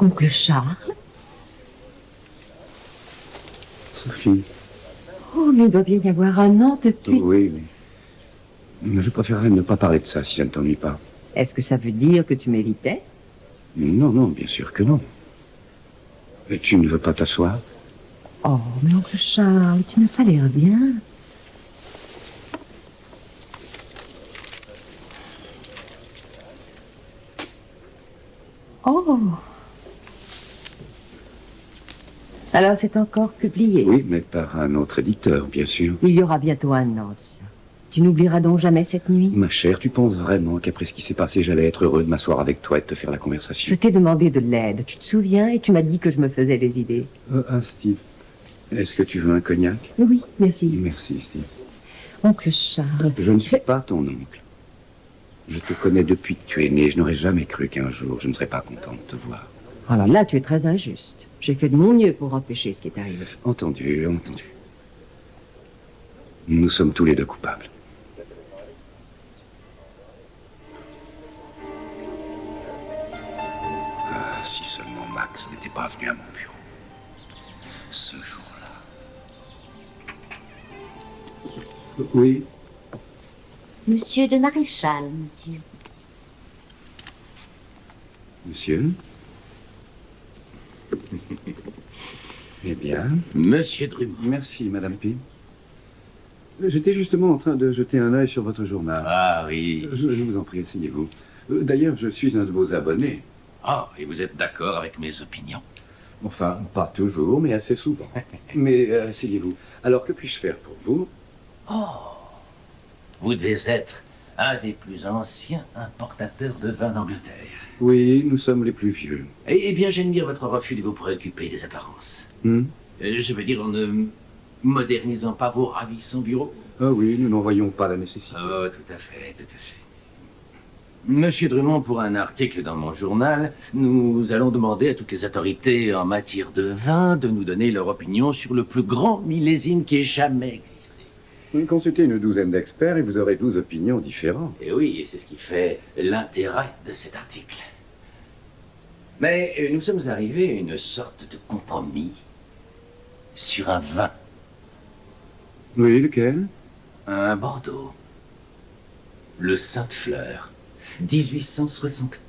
Oncle Charles? Sophie. Oh, mais il doit bien y avoir un an depuis... Oui, mais je préférerais ne pas parler de ça si ça ne t'ennuie pas. Est-ce que ça veut dire que tu m'évitais? Non, non, bien sûr que non. Et tu ne veux pas t'asseoir? Oh, mais oncle Charles, tu n'as pas l'air bien. Oh! Alors c'est encore publié? Oui, mais par un autre éditeur, bien sûr. Il y aura bientôt un an de ça. Tu n'oublieras donc jamais cette nuit? Ma chère, tu penses vraiment qu'après ce qui s'est passé, j'allais être heureux de m'asseoir avec toi et de te faire la conversation? Je t'ai demandé de l'aide, tu te souviens, et tu m'as dit que je me faisais des idées. Steve, est-ce que tu veux un cognac? Oui, merci. Merci, Steve. Oncle Charles... Je ne suis pas ton oncle. Je te connais depuis que tu es né. Je n'aurais jamais cru qu'un jour je ne serais pas content de te voir. Alors là, tu es très injuste. J'ai fait de mon mieux pour empêcher ce qui est arrivé. Entendu, entendu. Nous sommes tous les deux coupables. Ah, si seulement Max n'était pas venu à mon bureau. Ce jour-là. Oui. Monsieur de Maréchal, monsieur. Monsieur? Eh bien. Monsieur Drummond. Merci, Madame P. J'étais justement en train de jeter un œil sur votre journal. Ah oui. Je vous en prie, asseyez-vous. D'ailleurs, je suis un de vos abonnés. Ah, et vous êtes d'accord avec mes opinions? Enfin, pas toujours, mais assez souvent. Mais asseyez-vous. Alors, que puis-je faire pour vous? Oh, vous devez être un des plus anciens importateurs de vin d'Angleterre. Oui, nous sommes les plus vieux. Eh bien, j'admire votre refus de vous préoccuper des apparences. Je veux dire, en ne modernisant pas vos ravissants bureaux. Ah oui, nous n'en voyons pas la nécessité. Oh, tout à fait, tout à fait. Monsieur Drummond, pour un article dans mon journal, nous allons demander à toutes les autorités en matière de vin de nous donner leur opinion sur le plus grand millésime qui ait jamais existé. Consultez une douzaine d'experts et vous aurez 12 opinions différentes. Et oui, et c'est ce qui fait l'intérêt de cet article. Mais nous sommes arrivés à une sorte de compromis sur un vin. Oui, lequel? Un Bordeaux. Le Sainte-Fleur, 1864.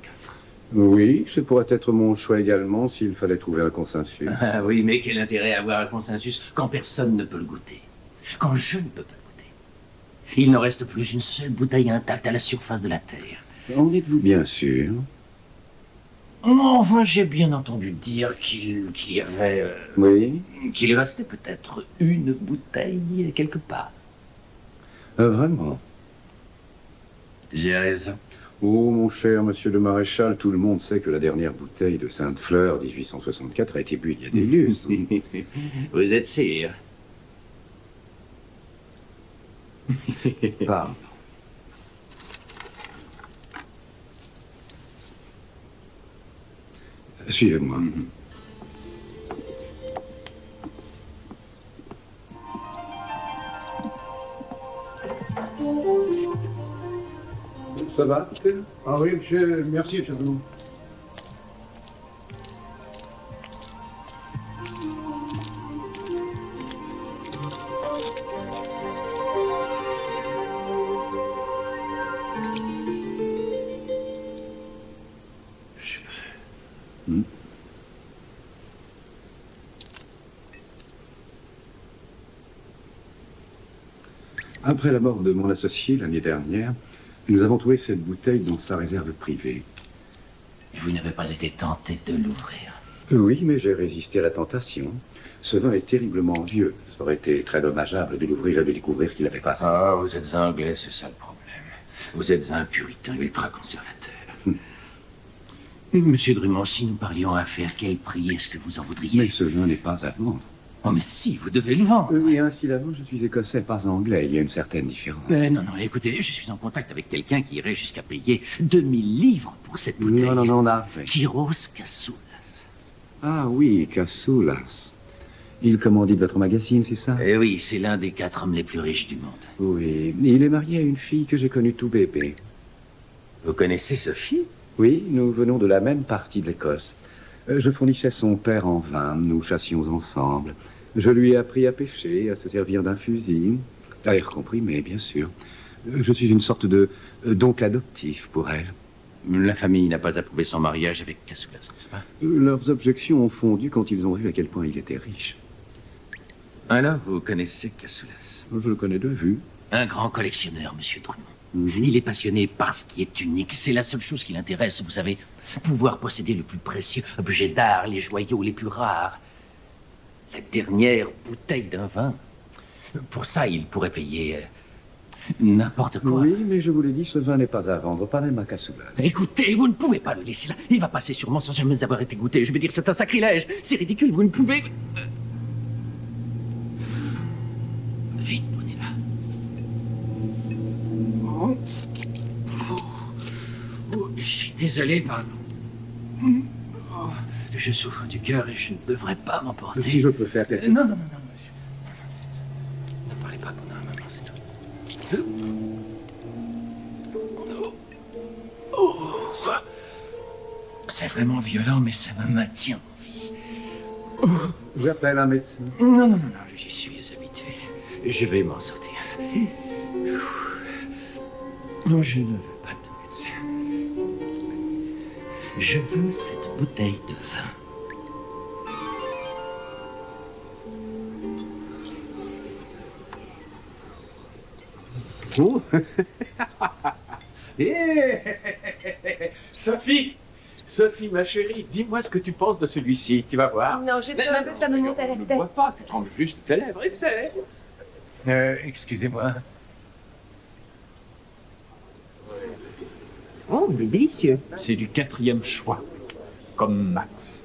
Oui, ce pourrait être mon choix également s'il fallait trouver un consensus. Ah oui, mais quel intérêt à avoir un consensus quand personne ne peut le goûter? Quand je ne peux pas le goûter? Il ne reste plus une seule bouteille intacte à la surface de la Terre. En êtes-vous bien sûr? Enfin, j'ai bien entendu dire qu'il y avait... Oui. Qu'il restait peut-être une bouteille quelque part. Vraiment? J'ai raison. Oh, mon cher monsieur de Maréchal, tout le monde sait que la dernière bouteille de Sainte-Fleur, 1864, a été bu il y a des lustres. Vous êtes sûr? Pardon. Suivez-moi. Ça va? Ah oui, monsieur, merci, monsieur Drummond. Après la mort de mon associé l'année dernière, nous avons trouvé cette bouteille dans sa réserve privée. Et vous n'avez pas été tenté de l'ouvrir? Oui, mais j'ai résisté à la tentation. Ce vin est terriblement vieux. Ça aurait été très dommageable de l'ouvrir et de découvrir qu'il avait passé. Ah, vous êtes anglais, c'est ça le problème. Vous êtes un puritain ultra-conservateur. Monsieur Drummond, si nous parlions affaires, quel prix est-ce que vous en voudriez? Mais ce vin n'est pas à vendre. Oh, mais si, vous devez le vendre. Oui, incidemment, je suis écossais, pas anglais. Il y a une certaine différence. Non, écoutez, je suis en contact avec quelqu'un qui irait jusqu'à payer 2000 livres pour cette bouteille. Non, arrête. Kyros Kassoulas. Ah oui, Kassoulas. Il commandite votre magazine, c'est ça? Eh oui, c'est l'un des 4 hommes les plus riches du monde. Oui, il est marié à une fille que j'ai connue tout bébé. Vous connaissez Sophie? Oui, nous venons de la même partie de l'Écosse. Je fournissais son père en vin, nous chassions ensemble. Je lui ai appris à pêcher, à se servir d'un fusil, à air comprimé, bien sûr. Je suis une sorte de d'oncle adoptif pour elle. La famille n'a pas approuvé son mariage avec Cassoulas, n'est-ce pas? Leurs objections ont fondu quand ils ont vu à quel point il était riche. Alors, vous connaissez Cassoulas? Je le connais de vue. Un grand collectionneur, monsieur Drummond. Mhm. Il est passionné par ce qui est unique. C'est la seule chose qui l'intéresse, vous savez. Pouvoir posséder le plus précieux objet d'art, les joyaux les plus rares. La dernière bouteille d'un vin. Pour ça, il pourrait payer n'importe quoi. Oui, mais je vous l'ai dit, ce vin n'est pas à vendre, pas même à Cassoulas. Écoutez, vous ne pouvez pas le laisser là. Il va passer sûrement sans jamais avoir été goûté. Je veux dire, c'est un sacrilège. C'est ridicule, vous ne pouvez... Vite, prenez-la. Je suis désolé, pardon. Je souffre du cœur et je ne devrais pas m'emporter. Si je peux faire quelque chose... Non, monsieur. Ne parlez pas pendant un moment, c'est tout. C'est vraiment violent, mais ça me maintient en vie. J'appelle un médecin. Non, j'y suis habitué. Je vais m'en sortir. Non, je ne veux pas de médecin. Je veux cette bouteille de vin. Oh. Sophie, ma chérie, dis-moi ce que tu penses de celui-ci, tu vas voir. Non, j'ai peur un peu, ça me monte à la Ne tête. bois pas, tu trembles juste tes lèvres, essaie. Excusez-moi. Oh, il est délicieux. C'est du 4e choix, comme Max.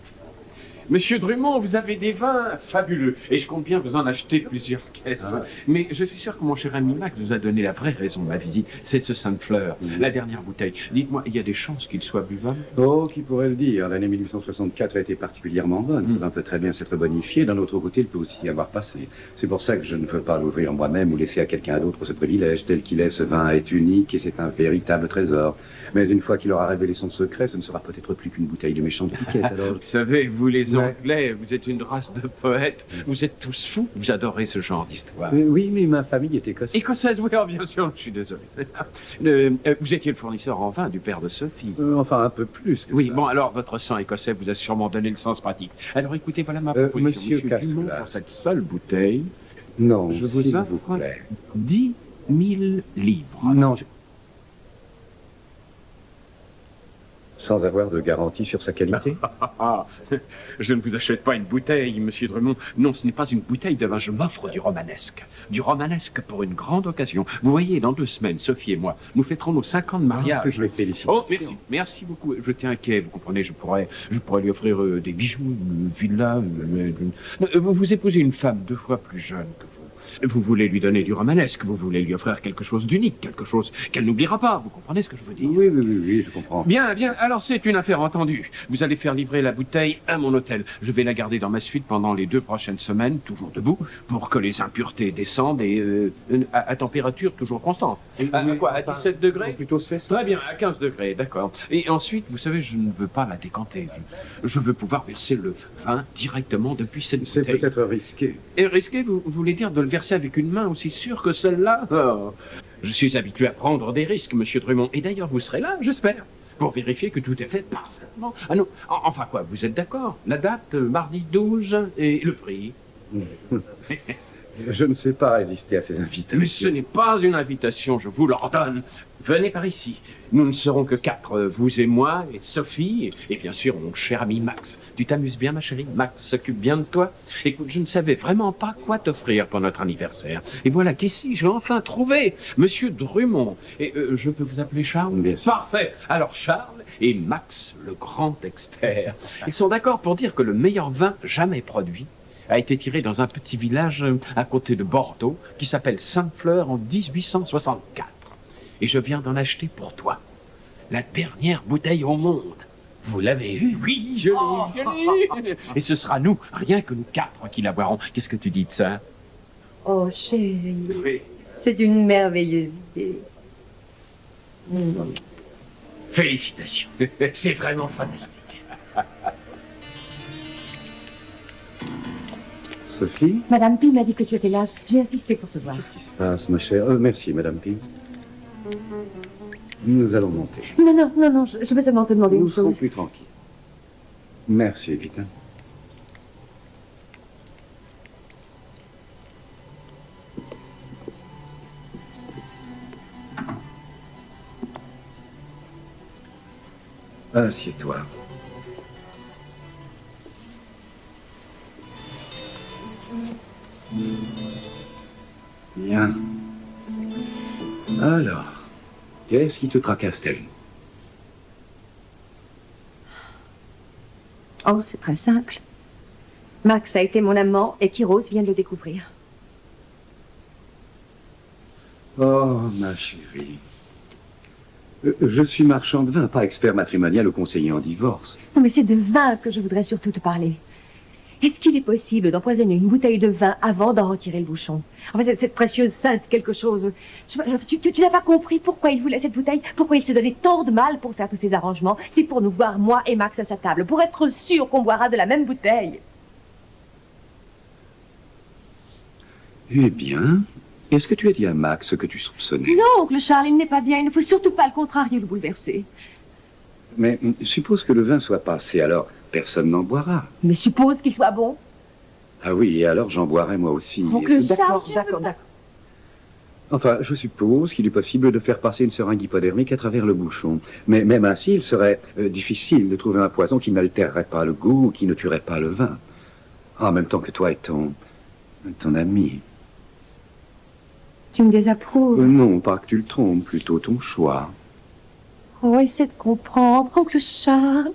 Monsieur Drummond, vous avez des vins fabuleux, et je compte bien vous en acheter plusieurs caisses. Ah. Mais je suis sûr que mon cher ami Max vous a donné la vraie raison de ma visite, c'est ce Sainte-Fleur, la dernière bouteille. Dites-moi, il y a des chances qu'il soit buvable? Oh, qui pourrait le dire? L'année 1864 a été particulièrement bonne. Ce vin peut très bien s'être bonifié. D'un autre côté, il peut aussi y avoir passé. C'est pour ça que je ne veux pas l'ouvrir moi-même ou laisser à quelqu'un d'autre ce privilège. Tel qu'il est, ce vin est unique et c'est un véritable trésor. Mais une fois qu'il aura révélé son secret, ce ne sera peut-être plus qu'une bouteille de méchante piquette. Alors, Vous savez, vous les Ouais. Anglais, vous êtes une race de poètes. Vous êtes tous fous. Vous adorez ce genre d'histoire. oui, mais ma famille est écossaise. Écossaise, oui, oh, bien sûr, je suis désolé. Vous étiez le fournisseur en vin du père de Sophie. Enfin, un peu plus que Oui, ça. bon, alors votre sang écossais vous a sûrement donné le sens pratique. Alors écoutez, voilà ma proposition. Monsieur Dumont, Cassoulas. pour cette seule bouteille, Non, je vous s'il offre vous plaît. 10 000 livres. Non, sans avoir de garantie sur sa qualité. Ah, je ne vous achète pas une bouteille, monsieur Drummond. Non, ce n'est pas une bouteille de vin, je m'offre du romanesque. Du romanesque pour une grande occasion. Vous voyez, dans 2 semaines, Sophie et moi, nous fêterons nos 5 ans de Que mariage. je les félicite. Oh, merci beaucoup. Je tiens à quai, vous comprenez, je pourrais lui offrir des bijoux, une villa. Vous épousez une femme 2 fois plus jeune que vous. Vous voulez lui donner du romanesque, vous voulez lui offrir quelque chose d'unique, quelque chose qu'elle n'oubliera pas. Vous comprenez ce que je veux dire? Oui, je comprends. Bien, alors c'est une affaire entendue. Vous allez faire livrer la bouteille à mon hôtel. Je vais la garder dans ma suite pendant les 2 prochaines semaines, toujours debout, pour que les impuretés descendent et à température toujours constante. À quoi? À 17 degrés? Plutôt c'est ça. Très bien, à 15 degrés, d'accord. Et ensuite, vous savez, je ne veux pas la décanter. Je veux pouvoir verser le vin directement depuis cette C'est bouteille. peut-être risqué. Et risqué, vous voulez dire de le verser avec une main aussi sûre que celle-là? Oh, je suis habitué à prendre des risques, monsieur Drummond. Et d'ailleurs, vous serez là, j'espère, pour vérifier que tout est fait parfaitement. Ah non, enfin quoi, vous êtes d'accord? La date, mardi 12, et le prix? Je ne sais pas résister à ces invitations. Mais ce n'est pas une invitation, je vous l'ordonne. Venez par ici. Nous ne serons que 4, vous et moi, et Sophie, et bien sûr mon cher ami Max. Tu t'amuses bien, ma chérie? Max s'occupe bien de toi? Écoute, je ne savais vraiment pas quoi t'offrir pour notre anniversaire. Et voilà qu'ici, j'ai enfin trouvé Monsieur Drummond. Et je peux vous appeler Charles? Bien sûr. Parfait. Alors Charles et Max, le grand expert, ils sont d'accord pour dire que le meilleur vin jamais produit a été tiré dans un petit village à côté de Bordeaux qui s'appelle Sainte-Fleur en 1864. Et je viens d'en acheter pour toi la dernière bouteille au monde. Vous l'avez eue? Oui, je l'ai. Et ce sera nous, rien que nous 4 qui la boirons. Qu'est-ce que tu dis de ça? Oh, chérie, Oui. c'est une merveilleuse idée. Félicitations. C'est vraiment fantastique. Sophie? Madame Pi m'a dit que tu étais là. J'ai insisté pour te voir. Qu'est-ce qui se passe, ma chère? Merci, Madame Pi. Nous allons monter. Non, non, non, non, je veux seulement te demander Nous une serons chose. plus tranquilles. Merci, Vita. Assieds-toi. Bien. Alors, qu'est-ce qui te tracasse tellement? Oh, c'est très simple. Max a été mon amant et Kiros vient de le découvrir. Oh, ma chérie. Je suis marchand de vin, pas expert matrimonial ou conseiller en divorce. Non, mais c'est de vin que je voudrais surtout te parler. Est-ce qu'il est possible d'empoisonner une bouteille de vin avant d'en retirer le bouchon? En fait, cette précieuse sainte quelque chose... Tu n'as pas compris pourquoi il voulait cette bouteille? Pourquoi il se donnait tant de mal pour faire tous ces arrangements? C'est pour nous voir, moi et Max, à sa table, pour être sûr qu'on boira de la même bouteille. Eh bien, est-ce que tu as dit à Max ce que tu soupçonnais? Non, oncle Charles, il n'est pas bien. Il ne faut surtout pas le contrarier, le bouleverser. Mais suppose que le vin soit passé, alors personne n'en boira. Mais suppose qu'il soit bon. Ah oui, et alors j'en boirai moi aussi. Oncle Charles, D'accord. Enfin, je suppose qu'il est possible de faire passer une seringue hypodermique à travers le bouchon. Mais même ainsi, il serait difficile de trouver un poison qui n'altérerait pas le goût, qui ne tuerait pas le vin. En même temps que toi et ton ami. Tu me désapprouves. Non, pas que tu le trompes, plutôt ton choix. Oh, essaie de comprendre, oncle Charles.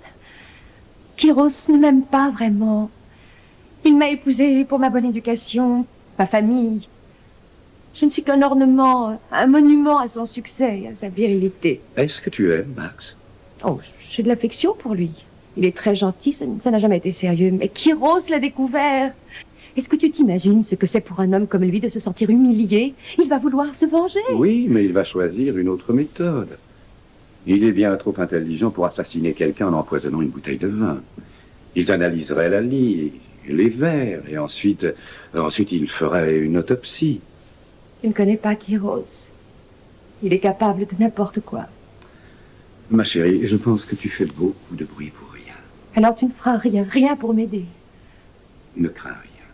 Kiros ne m'aime pas vraiment. Il m'a épousée pour ma bonne éducation, ma famille. Je ne suis qu'un ornement, un monument à son succès, à sa virilité. Est-ce que tu aimes Max? Oh, j'ai de l'affection pour lui. Il est très gentil, ça n'a jamais été sérieux. Mais Kiros l'a découvert. Est-ce que tu t'imagines ce que c'est pour un homme comme lui de se sentir humilié? Il va vouloir se venger. Oui, mais il va choisir une autre méthode. Il est bien trop intelligent pour assassiner quelqu'un en empoisonnant une bouteille de vin. Ils analyseraient la lie, les verres, et ensuite il ferait une autopsie. Tu ne connais pas Kiros. Il est capable de n'importe quoi. Ma chérie, je pense que tu fais beaucoup de bruit pour rien. Alors tu ne feras rien pour m'aider. Ne crains rien.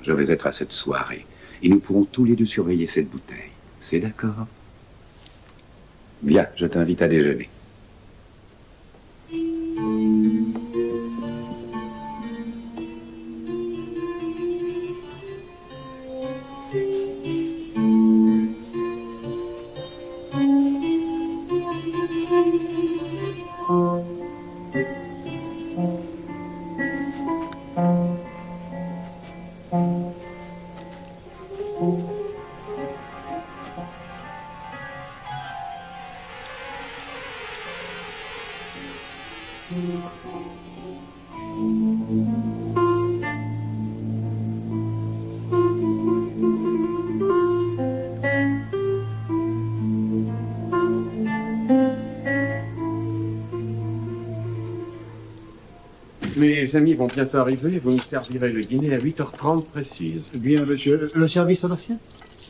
Je vais être à cette soirée, et nous pourrons tous les deux surveiller cette bouteille. C'est d'accord? Viens, je t'invite à déjeuner. Mes amis vont bientôt arriver. Vous nous servirez le dîner à 8h30 précise. Bien, monsieur. Le service au dossier?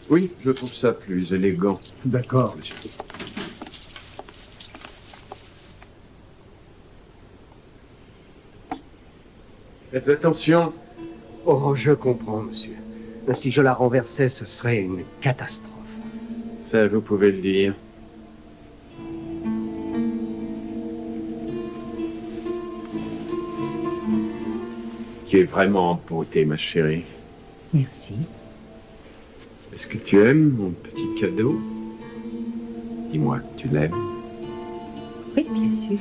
Oui, je trouve ça plus élégant. D'accord, monsieur. Faites attention. Oh, je comprends, monsieur. Si je la renversais, ce serait une catastrophe. Ça, vous pouvez le dire. Tu es vraiment en beauté, ma chérie. Merci. Est-ce que tu aimes mon petit cadeau? Dis-moi que tu l'aimes. Oui, bien sûr.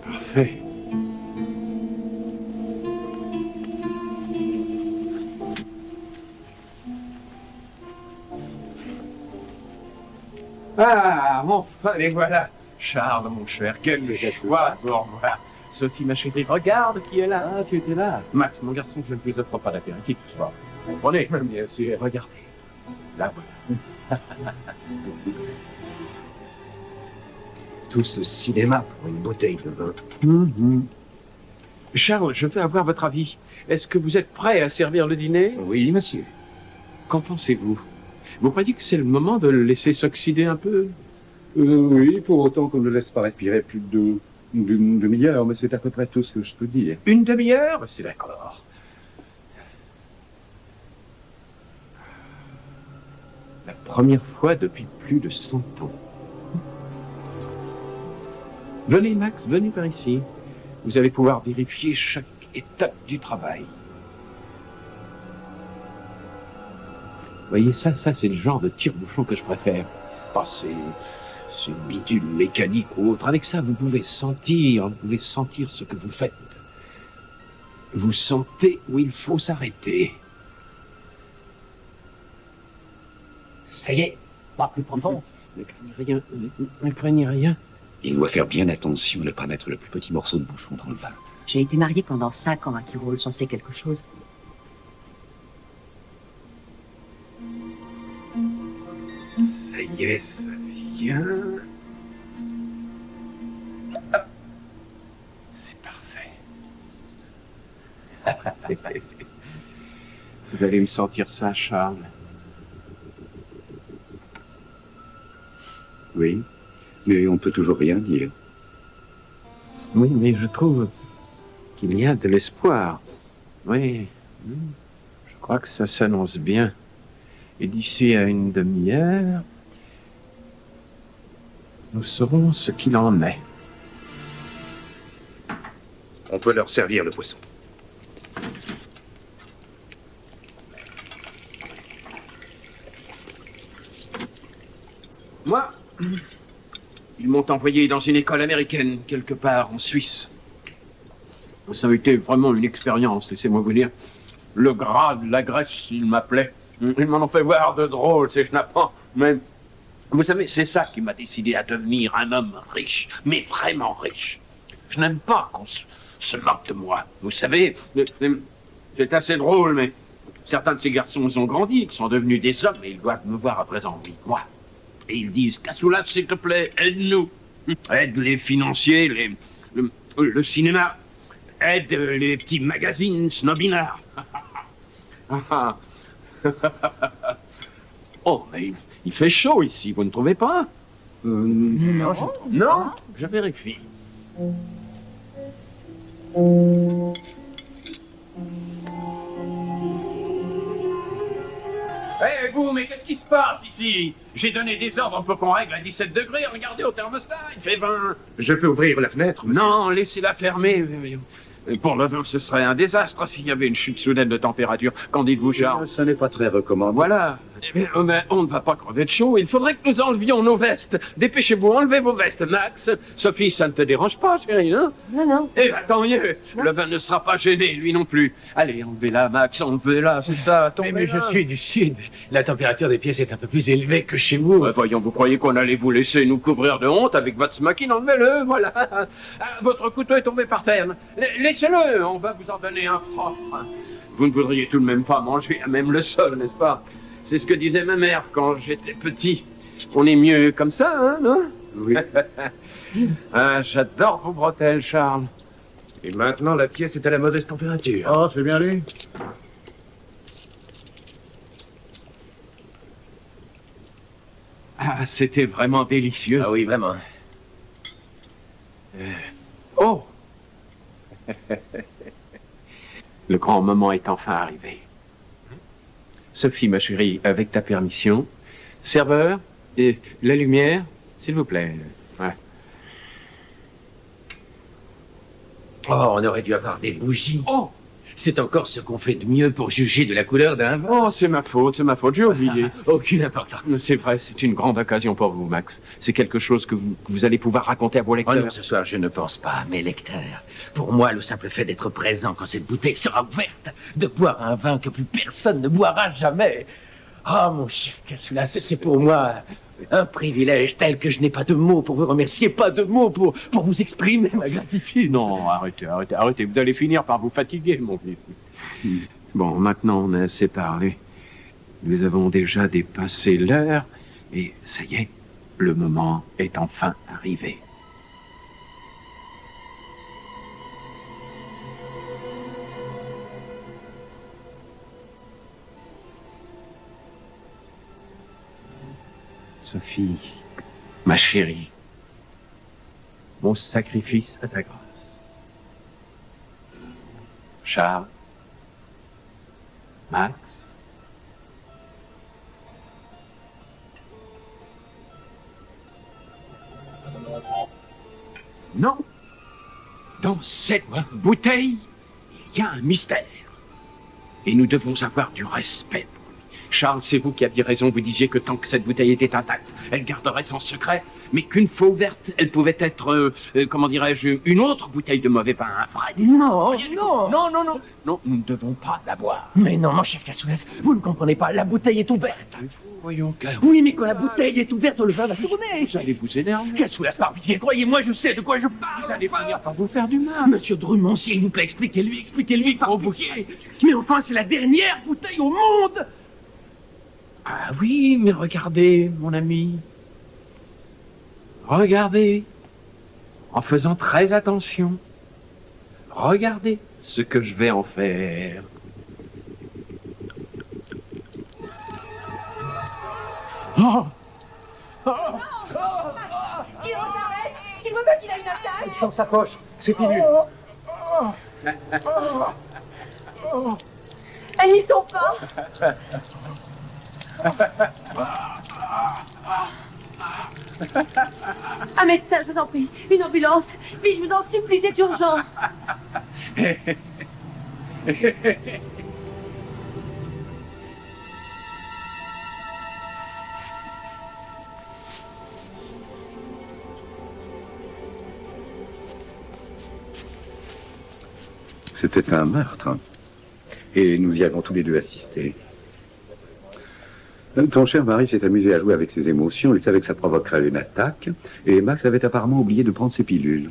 Parfait. Ah, enfin, les voilà. Charles, mon cher, quelle joie de vous revoir. Sophie, ma chérie, regarde qui est là. Ah, tu étais là. Max, mon garçon, je ne vous offre pas d'apéritif ce soir. Prenez, bien sûr, regardez. Là, voilà. Tout ce cinéma pour une bouteille de vin. Charles, je veux avoir votre avis. Est-ce que vous êtes prêt à servir le dîner? Oui, monsieur. Qu'en pensez-vous? Vous croyez que c'est le moment de le laisser s'oxyder un peu? Oui, pour autant qu'on ne laisse pas respirer plus d'une demi-heure, mais c'est à peu près tout ce que je peux dire. Une demi-heure? C'est d'accord. La première fois depuis plus de 100 ans. Venez, Max, venez par ici. Vous allez pouvoir vérifier chaque étape du travail. Vous voyez, ça c'est le genre de tire-bouchon que je préfère. Pas ces bidules mécaniques ou autres. Avec ça, vous pouvez sentir ce que vous faites. Vous sentez où il faut s'arrêter. Ça y est, pas plus profond. Ne craignez rien, ne craignez rien. Il doit faire bien attention à ne pas mettre le plus petit morceau de bouchon dans le vin. J'ai été mariée pendant 5 ans à Kirol, j'en sais quelque chose. Ça y est, ça vient. Hop. C'est parfait. Vous allez me sentir ça, Charles. Oui, mais on ne peut toujours rien dire. Oui, mais je trouve qu'il y a de l'espoir. Oui, je crois que ça s'annonce bien. Et d'ici à une demi-heure, nous saurons ce qu'il en est. On peut leur servir le poisson. Moi, ils m'ont envoyé dans une école américaine, quelque part en Suisse. Ça a été vraiment une expérience, laissez-moi vous dire. Le gras de la Grèce, ils m'appelaient. Ils m'en ont fait voir de drôles, ces schnappants. Mais vous savez, c'est ça qui m'a décidé à devenir un homme riche, mais vraiment riche. Je n'aime pas qu'on se moque de moi. Vous savez, c'est assez drôle, mais certains de ces garçons ont grandi, ils sont devenus des hommes, et ils doivent me voir à présent, oui, moi. Et ils disent, Cassoulas, s'il te plaît, aide-nous. Aide les financiers, le cinéma. Aide les petits magazines snobinards. Oh, mais il fait chaud ici, vous ne trouvez pas? Non, Non, je vérifie. Eh vous, mais qu'est-ce qui se passe ici? J'ai donné des ordres pour qu'on règle à 17 degrés. Regardez au thermostat, il fait 20. Je peux ouvrir la fenêtre, monsieur? Non, laissez-la fermée. Pour le vin, ce serait un désastre s'il y avait une chute soudaine de température. Qu'en dites-vous, Charles? Ça n'est pas très recommandé. Voilà. Mais on ne va pas crever de chaud. Il faudrait que nous enlevions nos vestes. Dépêchez-vous, enlevez vos vestes, Max. Sophie, ça ne te dérange pas, chérie, hein? non, non. Eh ben, tant mieux. Le vin ne sera pas gêné, lui non plus. Allez, enlevez-la, Max, enlevez-la, c'est ça. Mais je suis du sud. La température des pièces est un peu plus élevée que chez vous. Voyons, vous croyez qu'on allait vous laisser nous couvrir de honte avec votre smoking? Enlevez-le, voilà. Ah, votre couteau est tombé par terre. Laissez-le, on va vous en donner un propre. Vous ne voudriez tout de même pas manger à même le sol, n'est-ce pas? C'est ce que disait ma mère quand j'étais petit. On est mieux comme ça, hein, non? Oui. Ah, j'adore vos bretelles, Charles. Et maintenant, la pièce est à la mauvaise température. Oh, c'est bien lui. Ah, c'était vraiment délicieux. Ah oui, vraiment. Oh! Le grand moment est enfin arrivé. Sophie, ma chérie, avec ta permission. Serveur, et la lumière, s'il vous plaît. Ouais. Oh, on aurait dû avoir des bougies. Oh! C'est encore ce qu'on fait de mieux pour juger de la couleur d'un vin. Oh, c'est ma faute, j'ai oublié. Aucune importance. C'est vrai, c'est une grande occasion pour vous, Max. C'est quelque chose que vous allez pouvoir raconter à vos Oh lecteurs. non, ce soir, je ne pense pas à mes lecteurs. Pour moi, le simple fait d'être présent quand cette bouteille sera ouverte, de boire un vin que plus personne ne boira jamais. Oh, mon cher Cassoulas, c'est pour moi un privilège tel que je n'ai pas de mots pour vous remercier, pas de mots pour vous exprimer ma gratitude. Non, arrêtez. Vous allez finir par vous fatiguer, mon vieux. Bon, maintenant, on a assez parlé. Nous avons déjà dépassé l'heure. Et ça y est, le moment est enfin arrivé. Sophie, ma chérie, mon sacrifice à ta grâce. Charles, Max, non, dans cette bouteille, il y a un mystère. Et nous devons avoir du respect pour lui. Charles, c'est vous qui aviez raison, vous disiez que tant que cette bouteille était intacte, elle garderait son secret, mais qu'une fois ouverte, elle pouvait être, comment dirais-je, une autre bouteille de mauvais vin, un vrai désastre. Non, non. Non, non, non, non, nous ne devons pas la boire. Mais non, mon cher Cassoulas, vous ne comprenez pas, la bouteille est ouverte. Voyons, Oui, mais quand la bouteille est ouverte, le vin va tourner. vous allez vous énerver. Cassoulas, par pitié, croyez-moi, je sais de quoi je parle. Vous allez finir par vous faire du mal. Monsieur Drummond, s'il vous plaît, expliquez-lui, par pitié. Mais enfin, c'est la dernière bouteille au monde. Ah oui, mais regardez, mon ami. Regardez. En faisant très attention. Regardez ce que je vais en faire. Oh! Il reparaît. Il voit pas qu'il a une attaque. Dans sa poche, c'est pilule. Elles n'y sont pas. Un médecin, je vous en prie. Une ambulance. Vite, je vous en supplie, c'est urgent. C'était un meurtre. Et nous y avons tous les deux assisté. Ton cher mari s'est amusé à jouer avec ses émotions. Il savait que ça provoquerait une attaque. Et Max avait apparemment oublié de prendre ses pilules.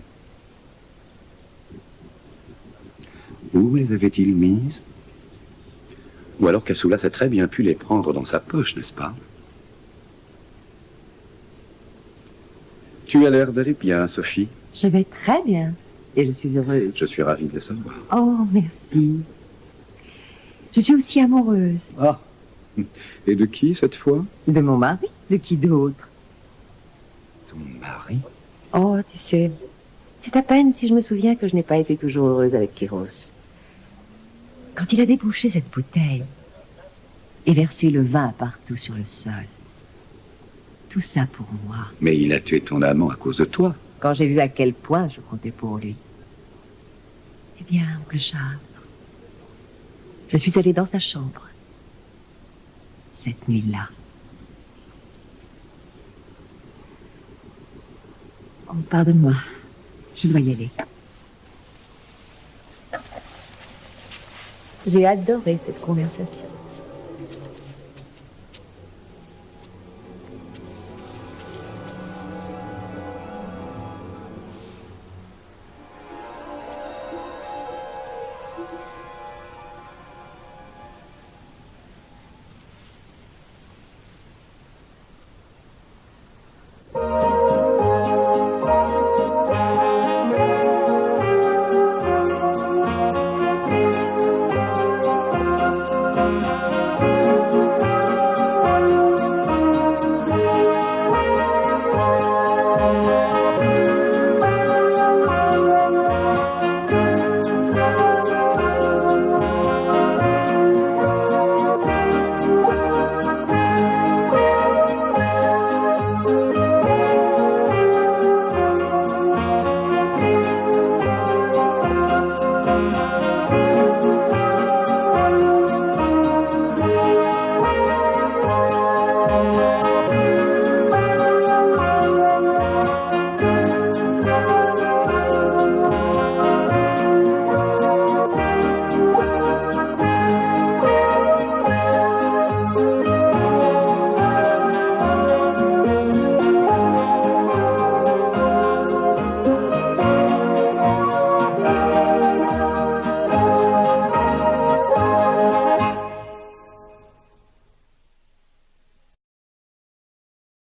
Où les avait-il mises? Ou alors Cassoulas a très bien pu les prendre dans sa poche, n'est-ce pas? Tu as l'air d'aller bien, Sophie. Je vais très bien. Et je suis heureuse. Je suis ravi de le savoir. Oh, merci. Je suis aussi amoureuse. Ah. Et de qui, cette fois? De mon mari. De qui d'autre? Ton mari? Oh, tu sais, c'est à peine si je me souviens que je n'ai pas été toujours heureuse avec Kéros. Quand il a débouché cette bouteille et versé le vin partout sur le sol. Tout ça pour moi. Mais il a tué ton amant à cause de toi. Quand j'ai vu à quel point je comptais pour lui. Eh bien, oncle Charles, je suis allée dans sa chambre. Cette nuit-là. Oh, pardonne-moi. Je dois y aller. J'ai adoré cette conversation.